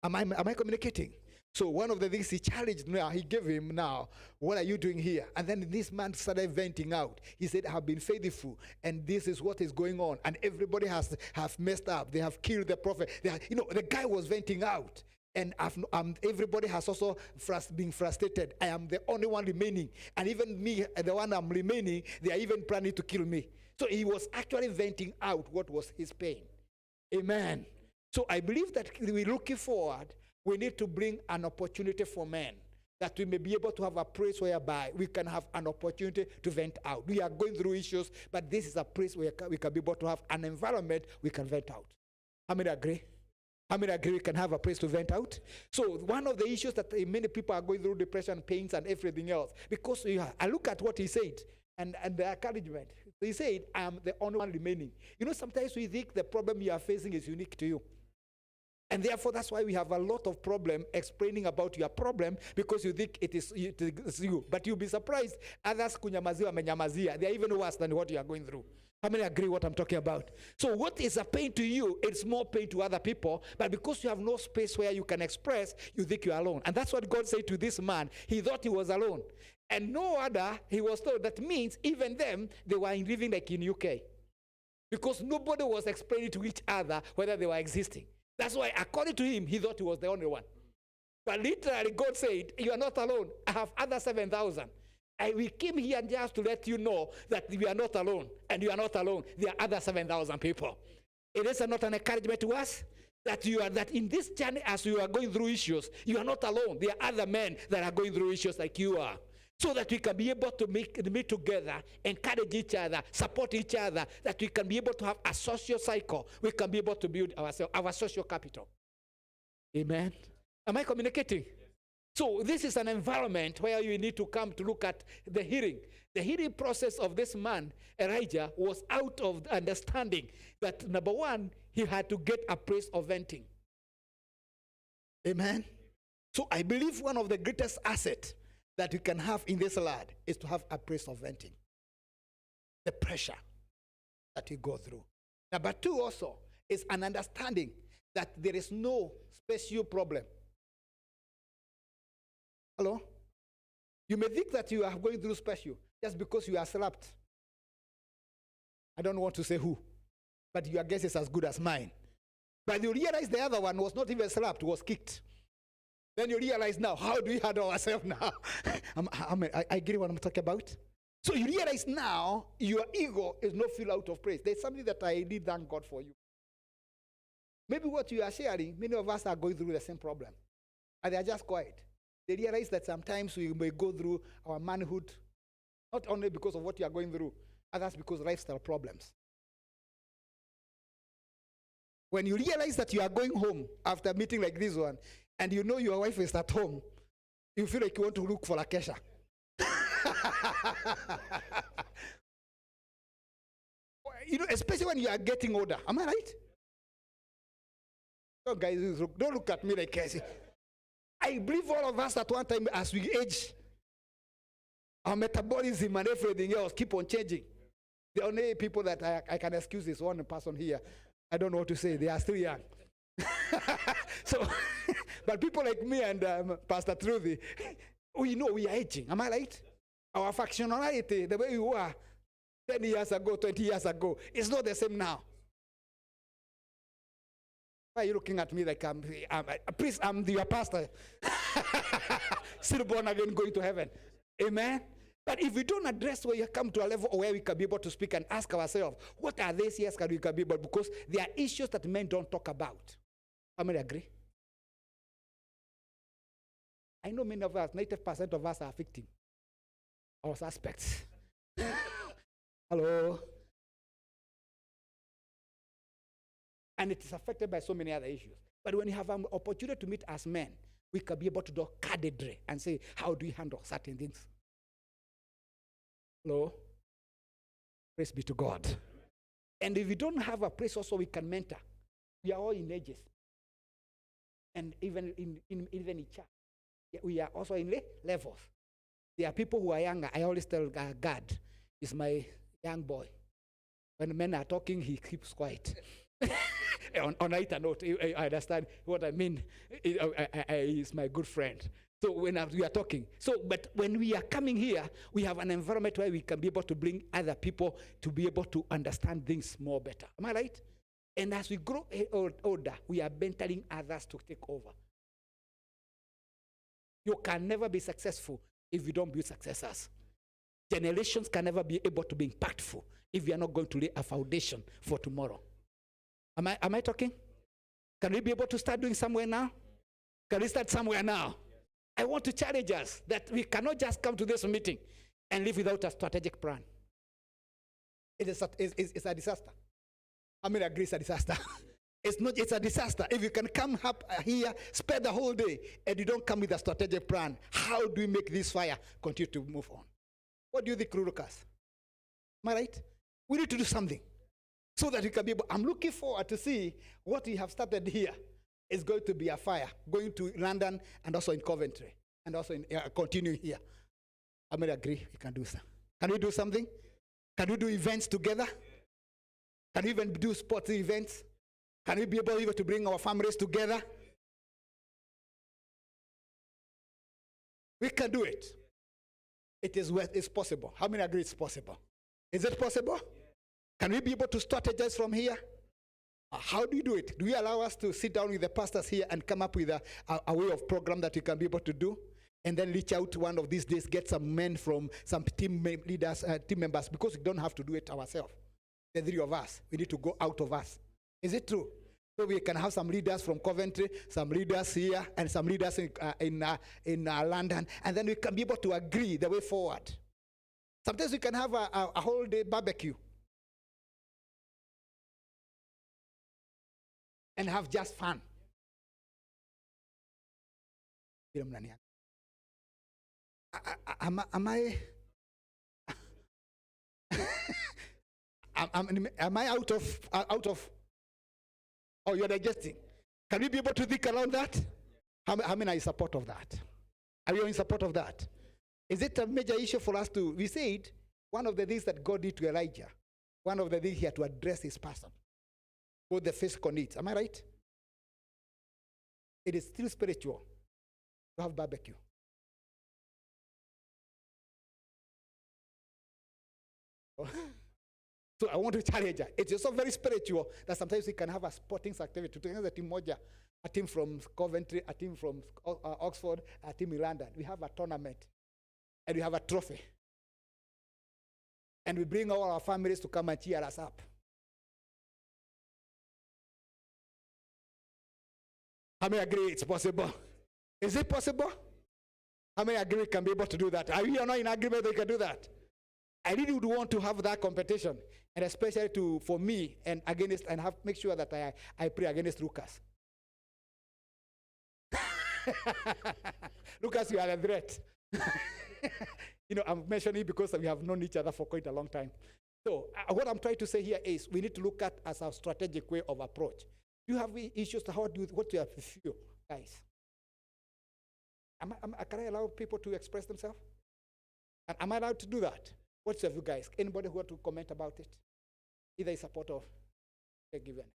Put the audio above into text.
Am I communicating? So one of the things he challenged now, he gave him now, what are you doing here? And then this man started venting out. He said, I have been faithful, and this is what is going on. And everybody have messed up. They have killed the prophet. The guy was venting out. And everybody has also been frustrated. I am the only one remaining. And even me, the one I'm remaining, they are even planning to kill me. So he was actually venting out what was his pain. Amen. So I believe that we're looking forward. We need to bring an opportunity for men, that we may be able to have a place whereby we can have an opportunity to vent out. We are going through issues, but this is a place where we can be able to have an environment we can vent out. How many agree? How many agree we can have a place to vent out? So one of the issues that many people are going through, depression, pains, and everything else, because I look at what he said and the encouragement. He said, I am the only one remaining. Sometimes we think the problem you are facing is unique to you. And therefore, that's why we have a lot of problem explaining about your problem, because you think it is you. But you'll be surprised, others kunyamaziwa menyamazia. They are even worse than what you are going through. How many agree what I'm talking about? So what is a pain to you, it's more pain to other people. But because you have no space where you can express, you think you're alone. And that's what God said to this man. He thought he was alone. And no other, he was told, that means even them, they were living like in UK. Because nobody was explaining to each other whether they were existing. That's why, according to him, he thought he was the only one. But literally, God said, you are not alone. I have other 7,000. And we came here just to let you know that we are not alone. And you are not alone. There are other 7,000 people. It is not an encouragement to us that that in this journey, as you are going through issues, you are not alone. There are other men that are going through issues like you are. So that we can be able to meet together, encourage each other, support each other, that we can be able to have a social cycle. We can be able to build ourselves, our social capital. Amen. Am I communicating? Yes. So this is an environment where you need to come to look at the healing. The healing process of this man, Elijah, was out of understanding that, number one, he had to get a place of venting. Amen. So I believe one of the greatest assets that you can have in this land is to have a place of venting. The pressure that you go through. Number two also is an understanding that there is no special problem. Hello? You may think that you are going through special just because you are slapped. I don't want to say who, but your guess is as good as mine. But you realize the other one was not even slapped, was kicked. Then you realize now, how do we handle ourselves now? I get what I'm talking about. So you realize now, your ego is not filled out of praise. There's something that I did thank God for you. Maybe what you are sharing, many of us are going through the same problem. And they are just quiet. They realize that sometimes we may go through our manhood, not only because of what you are going through, others because of lifestyle problems. When you realize that you are going home after a meeting like this one, and you know your wife is at home, you feel like you want to look for Lakesha. Especially when you are getting older. Am I right? So guys, don't look at me like crazy. I believe all of us at one time, as we age, our metabolism and everything else keep on changing. The only people that I can excuse is one person here. I don't know what to say. They are still young. So, but people like me and Pastor Trudy, we know we are aging. Am I right? Our functionality, the way we were 10 years ago, 20 years ago, is not the same now. Why are you looking at me like please, I'm your pastor. Still born again, going to heaven. Amen? But if we don't address where you come to a level where we can be able to speak and ask ourselves, what are these years that we can be able, because there are issues that men don't talk about. How many agree? I know many of us, 90% of us are victims or suspects. Hello? And it is affected by so many other issues. But when you have an opportunity to meet as men, we can be able to do cadre and say, how do we handle certain things? Hello? Praise be to God. And if we don't have a place also we can mentor, we are all in ages. And even in church, we are also in levels. There are people who are younger. I always tell God is my young boy. When men are talking, he keeps quiet. on a note, I understand what I mean. He's my good friend. So when we are talking, but when we are coming here, we have an environment where we can be able to bring other people to be able to understand things more better. Am I right? And as we grow older, we are mentoring others to take over. You can never be successful if you don't build successors. Generations can never be able to be impactful if we are not going to lay a foundation for tomorrow. Am I talking? Can we be able to start doing somewhere now? Can we start somewhere now? I want to challenge us that we cannot just come to this meeting and live without a strategic plan. It's a disaster. I mean, I agree it's a disaster. It's a disaster. If you can come up here, spend the whole day, and you don't come with a strategic plan, how do we make this fire continue to move on? What do you think, Lucas? Am I right? We need to do something so that we can be able. I'm looking forward to see what we have started here. Is going to be a fire going to London and also in Coventry and also in continuing here. I mean, I agree. We can do something. Can we do something? Can we do events together? Can we even do sports events? Can we be able even to bring our families together? We can do it. It's possible. How many agree it's possible? Is it possible? Can we be able to strategize from here? How do you do it? Do we allow us to sit down with the pastors here and come up with a way of program that we can be able to do? And then reach out one of these days, get some men from some team leaders, team members, because we don't have to do it ourselves. The three of us, we need to go out of us. Is it true? So we can have some leaders from Coventry, some leaders here, and some leaders in London, and then we can be able to agree the way forward. Sometimes we can have a whole day barbecue and have just fun. Am I out of? Oh, you're digesting. Can we be able to think around that? How many are in support of that? Are you in support of that? Is it a major issue for us to? We said one of the things that God did to Elijah, one of the things he had to address his person, both the physical needs. Am I right? It is still spiritual to have barbecue. So I want to challenge her. It's also very spiritual that sometimes we can have a sporting activity. To a team moja, a team from Coventry, a team from Oxford, a team in London. We have a tournament and we have a trophy. And we bring all our families to come and cheer us up. How many agree it's possible? Is it possible? How many agree we can be able to do that? Are we not in agreement that we can do that? I really would want to have that competition, and especially for me and against, and make sure that I pray against Lucas. Lucas, you are a threat. I'm mentioning it because we have known each other for quite a long time. So what I'm trying to say here is we need to look at as a strategic way of approach. You have issues to what do you have to feel, guys? Can I allow people to express themselves? Am I allowed to do that? What's your view, guys? Anybody who want to comment about it? Either in support of, give you an